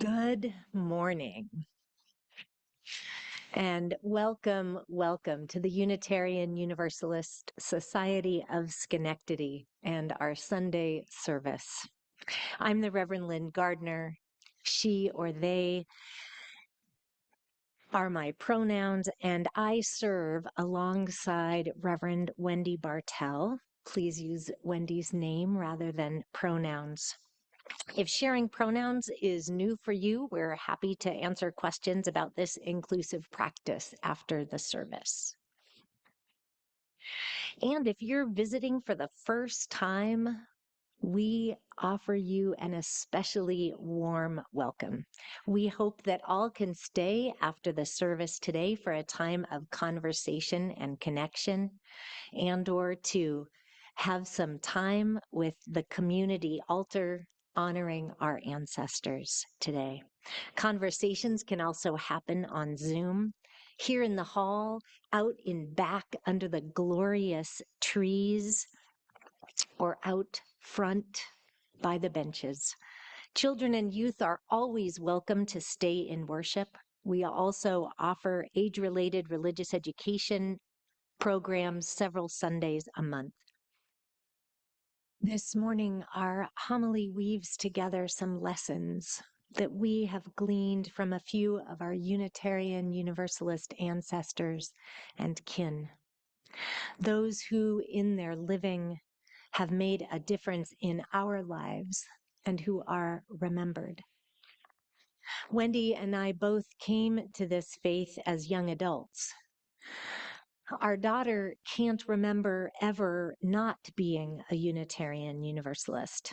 Good morning and welcome to the Unitarian Universalist Society of Schenectady and our Sunday service. I'm the Reverend Lynn Gardner. She or they are my pronouns, and I serve alongside Reverend Wendy Bartel. Please use Wendy's name rather than pronouns. If sharing pronouns is new for you, we're happy to answer questions about this inclusive practice after the service. And if you're visiting for the first time, we offer you an especially warm welcome. We hope that all can stay after the service today for a time of conversation and connection, and/or to have some time with the community altar honoring our ancestors today. Conversations can also happen on Zoom, here in the hall, out in back under the glorious trees, or out front by the benches. Children and youth are always welcome to stay in worship. We also offer age-related religious education programs several Sundays a month. This morning, our homily weaves together some lessons that we have gleaned from a few of our Unitarian Universalist ancestors and kin. Those who, in their living, have made a difference in our lives and who are remembered. Wendy and I both came to this faith as young adults. Our daughter can't remember ever not being a Unitarian Universalist.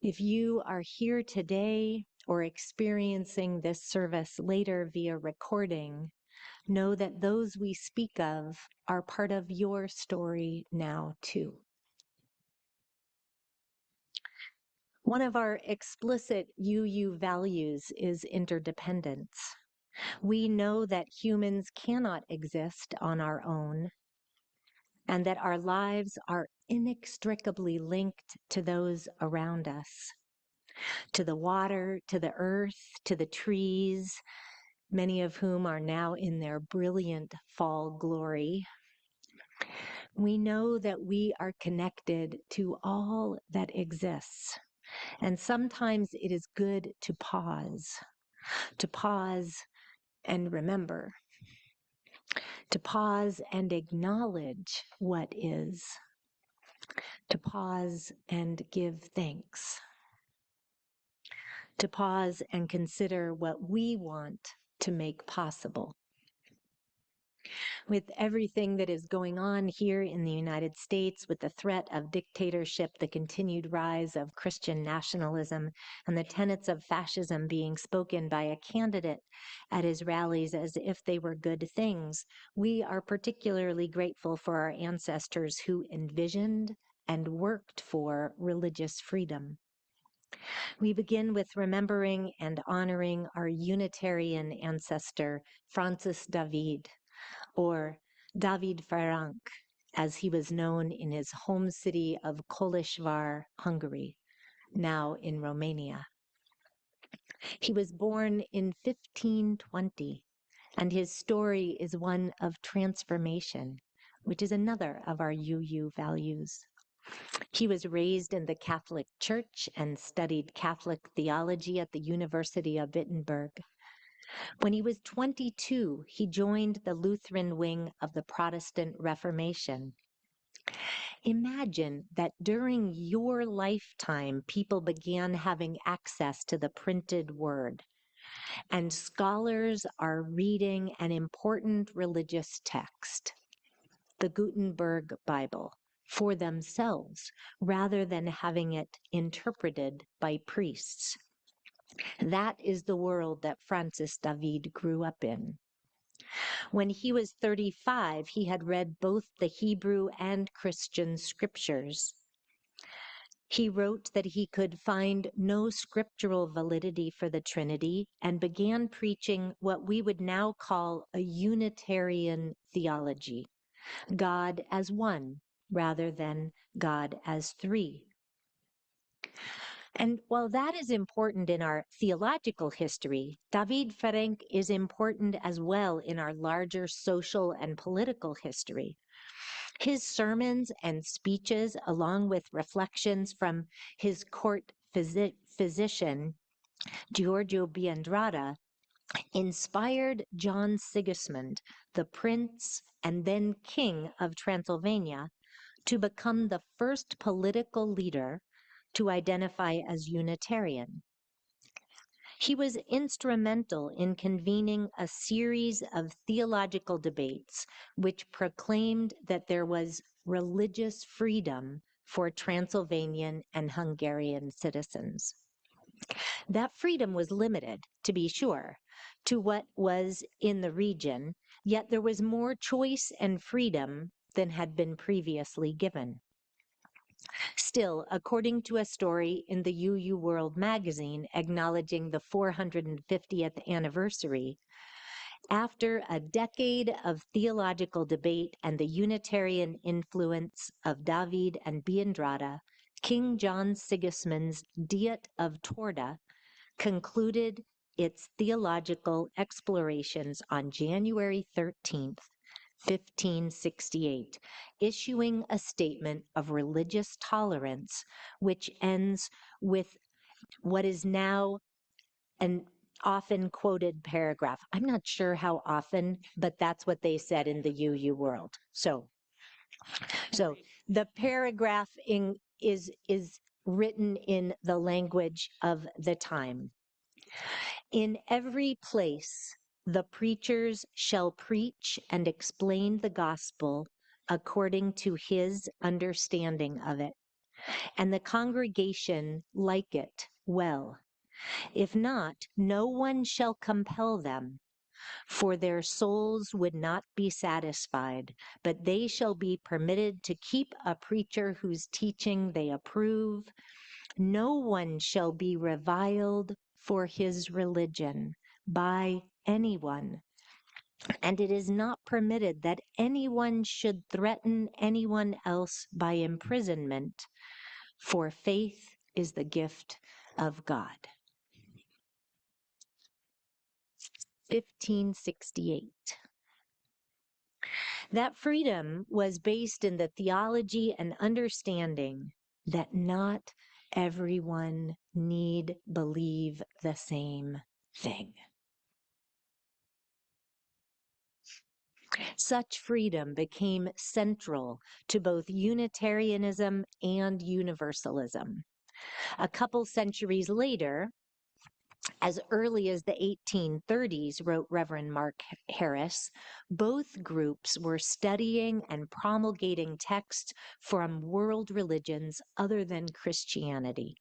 If you are here today or experiencing this service later via recording, know that those we speak of are part of your story now too. One of our explicit UU values is interdependence. We know that humans cannot exist on our own, and that our lives are inextricably linked to those around us, to the water, to the earth, to the trees, many of whom are now in their brilliant fall glory. We know that we are connected to all that exists, and sometimes it is good to pause and remember, to pause and acknowledge what is, to pause and give thanks, to pause and consider what we want to make possible. With everything that is going on here in the United States, with the threat of dictatorship, the continued rise of Christian nationalism, and the tenets of fascism being spoken by a candidate at his rallies as if they were good things, we are particularly grateful for our ancestors who envisioned and worked for religious freedom. We begin with remembering and honoring our Unitarian ancestor, Francis David, or David Ferenc, as he was known in his home city of Kolozsvár, Hungary, now in Romania. He was born in 1520, and his story is one of transformation, which is another of our UU values. He was raised in the Catholic Church and studied Catholic theology at the University of Wittenberg. When he was 22, he joined the Lutheran wing of the Protestant Reformation. Imagine that during your lifetime, people began having access to the printed word, and scholars are reading an important religious text, the Gutenberg Bible, for themselves, rather than having it interpreted by priests. That is the world that Francis David grew up in. When he was 35, he had read both the Hebrew and Christian scriptures. He wrote that he could find no scriptural validity for the Trinity and began preaching what we would now call a Unitarian theology, God as one rather than God as three. And while that is important in our theological history, David Ferenc is important as well in our larger social and political history. His sermons and speeches, along with reflections from his court physician, Giorgio Biandrata, inspired John Sigismund, the prince and then king of Transylvania, to become the first political leader to identify as Unitarian. He was instrumental in convening a series of theological debates which proclaimed that there was religious freedom for Transylvanian and Hungarian citizens. That freedom was limited, to be sure, to what was in the region, yet there was more choice and freedom than had been previously given. Still, according to a story in the UU World magazine acknowledging the 450th anniversary, after a decade of theological debate and the Unitarian influence of David and Biandrata, King John Sigismund's Diet of Torda concluded its theological explorations on January 13th, 1568, issuing a statement of religious tolerance, which ends with what is now an often quoted paragraph. I'm not sure how often, but that's what they said in the UU World. So the paragraph is written in the language of the time. In every place, the preachers shall preach and explain the gospel according to his understanding of it, and the congregation like it well. If not, no one shall compel them, for their souls would not be satisfied, but they shall be permitted to keep a preacher whose teaching they approve. No one shall be reviled for his religion by anyone, and it is not permitted that anyone should threaten anyone else by imprisonment, for faith is the gift of God. 1568. That freedom was based in the theology and understanding that not everyone need believe the same thing. Such freedom became central to both Unitarianism and Universalism. A couple centuries later, as early as the 1830s, wrote Reverend Mark Harris, both groups were studying and promulgating texts from world religions other than Christianity.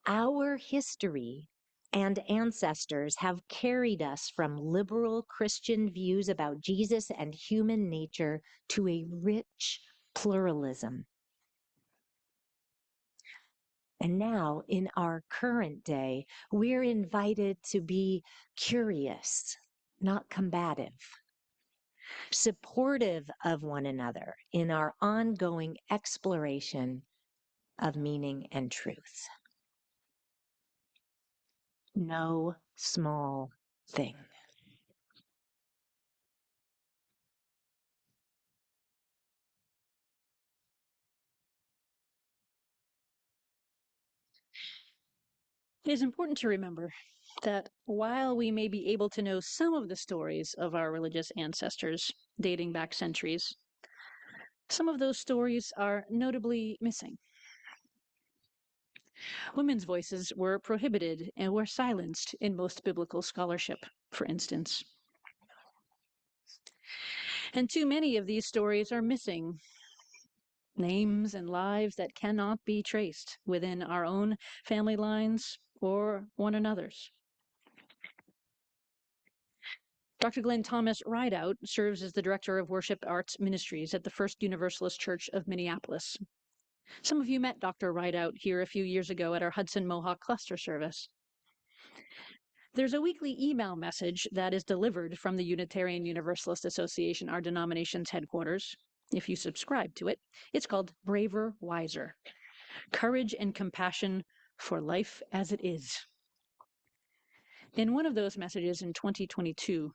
Our history and ancestors have carried us from liberal Christian views about Jesus and human nature to a rich pluralism. And now, in our current day, we're invited to be curious, not combative, supportive of one another in our ongoing exploration of meaning and truth. No small thing. It is important to remember that while we may be able to know some of the stories of our religious ancestors dating back centuries, some of those stories are notably missing. Women's voices were prohibited and were silenced in most biblical scholarship, for instance. And too many of these stories are missing names and lives that cannot be traced within our own family lines or one another's. Dr. Glenn Thomas Rideout serves as the Director of Worship Arts Ministries at the First Universalist Church of Minneapolis. Some of you met Dr. Rideout here a few years ago at our Hudson Mohawk Cluster service. There's a weekly email message that is delivered from the Unitarian Universalist Association, our denomination's headquarters. If you subscribe to it, it's called Braver, Wiser. Courage and compassion for life as it is. In one of those messages in 2022,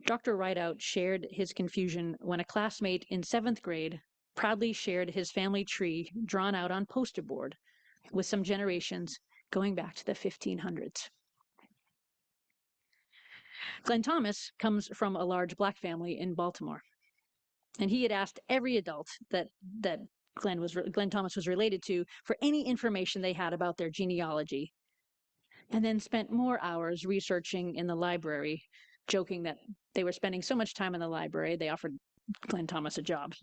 Dr. Rideout shared his confusion when a classmate in 7th grade proudly shared his family tree drawn out on poster board with some generations going back to the 1500s. Glenn Thomas comes from a large Black family in Baltimore, and he had asked every adult that Glenn Thomas was related to for any information they had about their genealogy, and then spent more hours researching in the library, joking that they were spending so much time in the library they offered Glenn Thomas a job.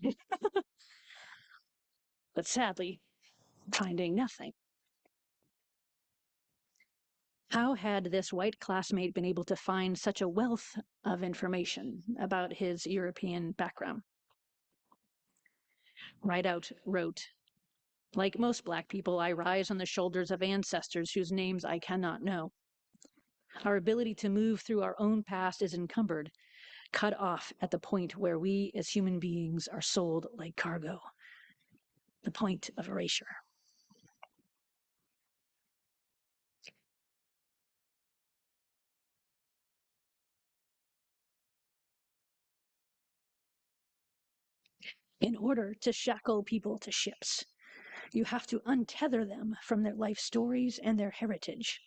But sadly, finding nothing. How had this white classmate been able to find such a wealth of information about his European background? Rideout wrote, "Like most Black people, I rise on the shoulders of ancestors whose names I cannot know. Our ability to move through our own past is encumbered, cut off at the point where we as human beings are sold like cargo, the point of erasure." In order to shackle people to ships, you have to untether them from their life stories and their heritage,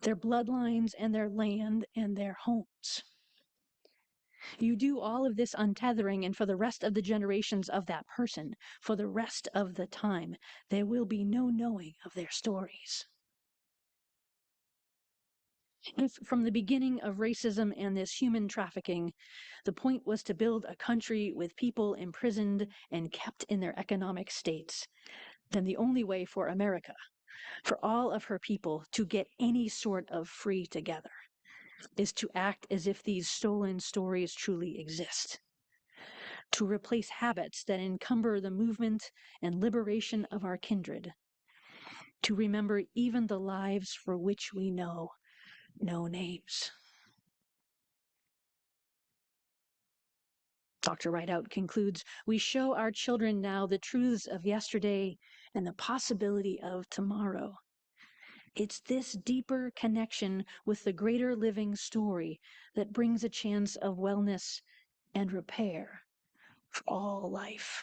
their bloodlines and their land and their homes. You do all of this untethering, and for the rest of the generations of that person, for the rest of the time, there will be no knowing of their stories. If from the beginning of racism and this human trafficking, the point was to build a country with people imprisoned and kept in their economic states, then the only way for America, for all of her people to get any sort of free together, is to act as if these stolen stories truly exist, to replace habits that encumber the movement and liberation of our kindred, to remember even the lives for which we know no names. Dr. Rideout concludes, "We show our children now the truths of yesterday and the possibility of tomorrow. It's this deeper connection with the greater living story that brings a chance of wellness and repair for all life."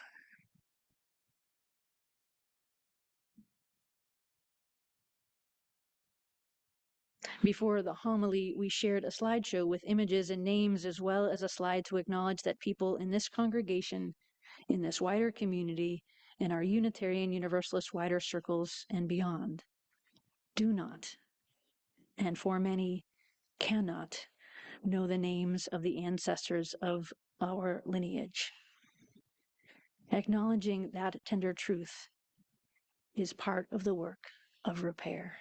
Before the homily, we shared a slideshow with images and names, as well as a slide to acknowledge that people in this congregation, in this wider community, in our Unitarian Universalist wider circles and beyond, do not, and for many, cannot know the names of the ancestors of our lineage. Acknowledging that tender truth is part of the work of repair.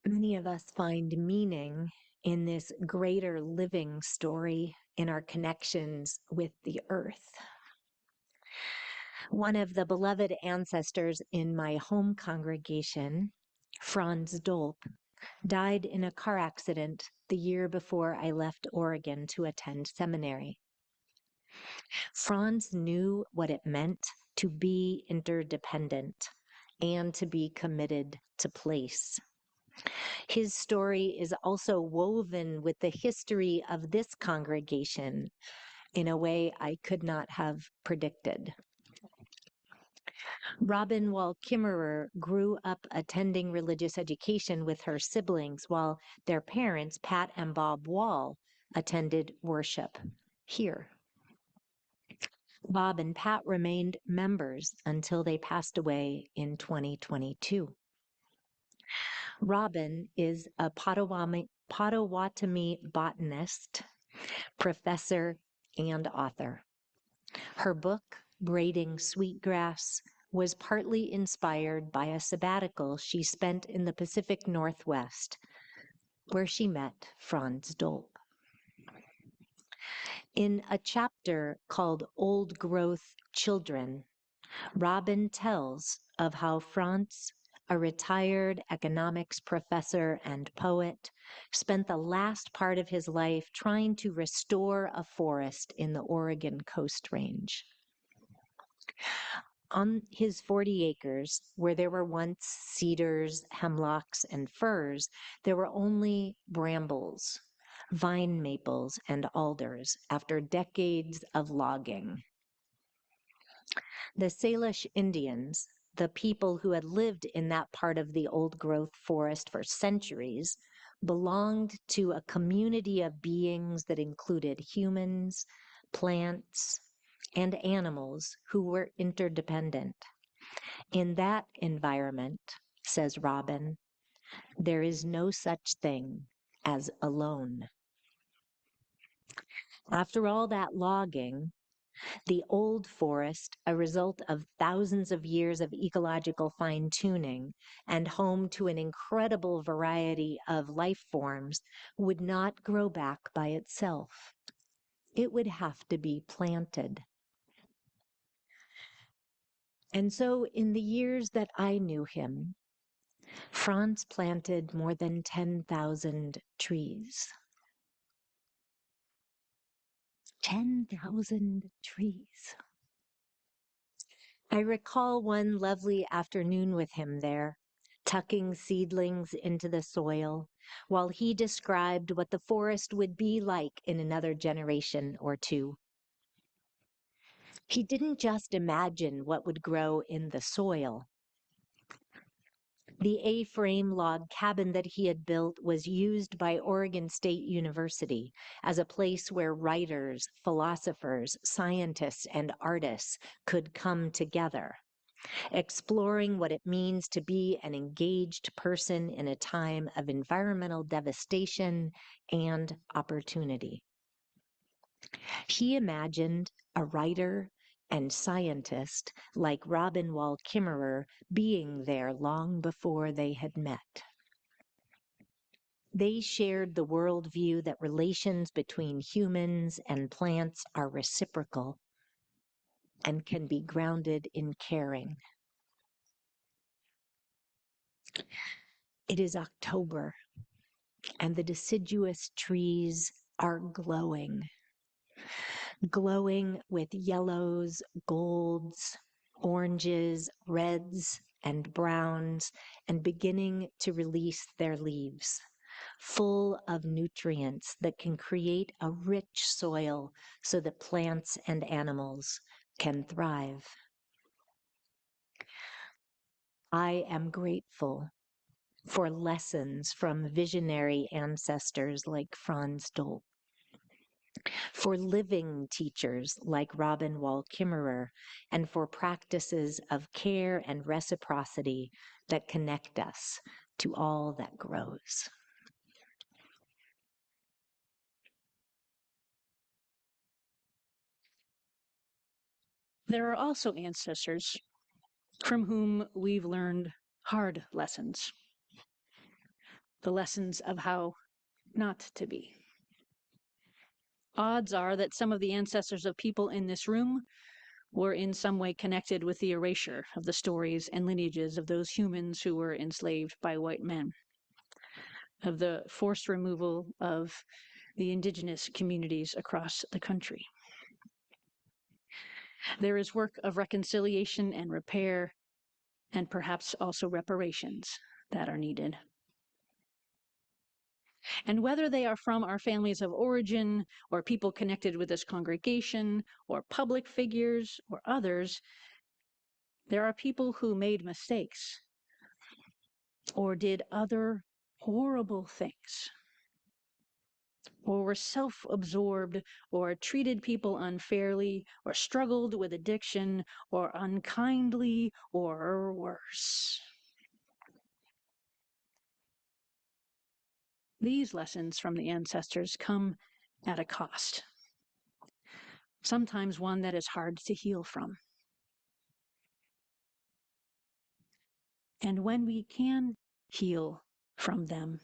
Many of us find meaning in this greater living story in our connections with the earth. One of the beloved ancestors in my home congregation, Franz Dolp, died in a car accident the year before I left Oregon to attend seminary. Franz knew what it meant to be interdependent and to be committed to place. His story is also woven with the history of this congregation in a way I could not have predicted. Robin Wall Kimmerer grew up attending religious education with her siblings, while their parents, Pat and Bob Wall, attended worship here. Bob and Pat remained members until they passed away in 2022. Robin is a Potawatomi botanist, professor, and author. Her book, Braiding Sweetgrass, was partly inspired by a sabbatical she spent in the Pacific Northwest, where she met Franz Dolp. In a chapter called Old Growth Children, Robin tells of how Franz a retired economics professor and poet, spent the last part of his life trying to restore a forest in the Oregon Coast Range. On his 40 acres, where there were once cedars, hemlocks, and firs, there were only brambles, vine maples, and alders after decades of logging. The Salish Indians, the people who had lived in that part of the old growth forest for centuries, belonged to a community of beings that included humans, plants, and animals who were interdependent. In that environment, says Robin, there is no such thing as alone. After all that logging, the old forest, a result of thousands of years of ecological fine tuning and home to an incredible variety of life forms, would not grow back by itself. It would have to be planted. And so, in the years that I knew him, Franz planted more than 10,000 trees. 10,000 trees. I recall one lovely afternoon with him there, tucking seedlings into the soil, while he described what the forest would be like in another generation or two. He didn't just imagine what would grow in the soil. The A-frame log cabin that he had built was used by Oregon State University as a place where writers, philosophers, scientists, and artists could come together, exploring what it means to be an engaged person in a time of environmental devastation and opportunity. He imagined a writer and scientist like Robin Wall Kimmerer being there long before they had met. They shared the worldview that relations between humans and plants are reciprocal and can be grounded in caring. It is October, and the deciduous trees are glowing with yellows, golds, oranges, reds, and browns, and beginning to release their leaves, full of nutrients that can create a rich soil so that plants and animals can thrive. I am grateful for lessons from visionary ancestors like Franz Dolp, for living teachers like Robin Wall Kimmerer, and for practices of care and reciprocity that connect us to all that grows. There are also ancestors from whom we've learned hard lessons, the lessons of how not to be. Odds are that some of the ancestors of people in this room were in some way connected with the erasure of the stories and lineages of those humans who were enslaved by white men, of the forced removal of the indigenous communities across the country. There is work of reconciliation and repair, and perhaps also reparations that are needed. And whether they are from our families of origin, or people connected with this congregation, or public figures, or others, there are people who made mistakes or did other horrible things, or were self-absorbed, or treated people unfairly, or struggled with addiction, or unkindly, or worse. These lessons from the ancestors come at a cost, sometimes one that is hard to heal from. And when we can heal from them,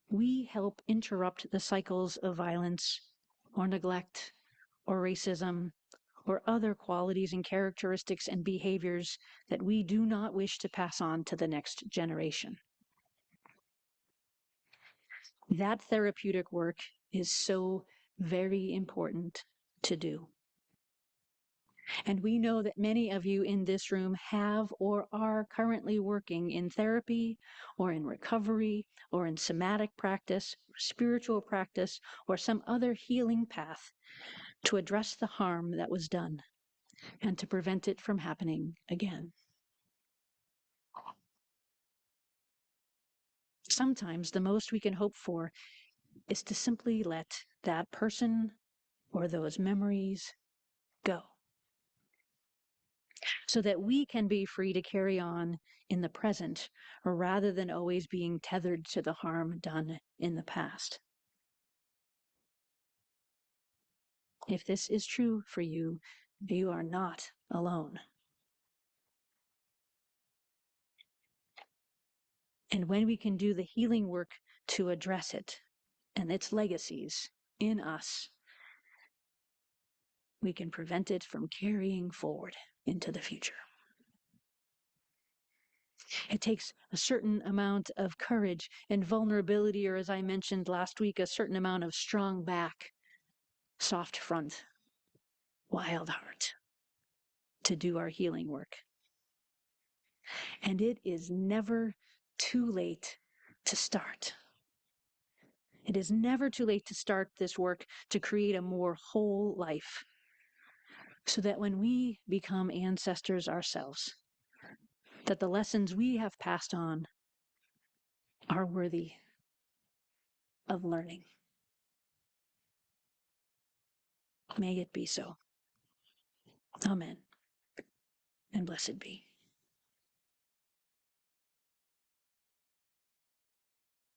we help interrupt the cycles of violence or neglect or racism or other qualities and characteristics and behaviors that we do not wish to pass on to the next generation. That therapeutic work is so very important to do. And we know that many of you in this room have or are currently working in therapy or in recovery or in somatic practice, or spiritual practice, or some other healing path to address the harm that was done and to prevent it from happening again. Sometimes the most we can hope for is to simply let that person or those memories go, so that we can be free to carry on in the present rather than always being tethered to the harm done in the past. If this is true for you, you are not alone. And when we can do the healing work to address it and its legacies in us, we can prevent it from carrying forward into the future. It takes a certain amount of courage and vulnerability, or as I mentioned last week, a certain amount of strong back, soft front, wild heart to do our healing work. And it is never too late to start. It is never too late to start this work to create a more whole life, so that when we become ancestors ourselves, that the lessons we have passed on are worthy of learning. May it be so. Amen. And blessed be.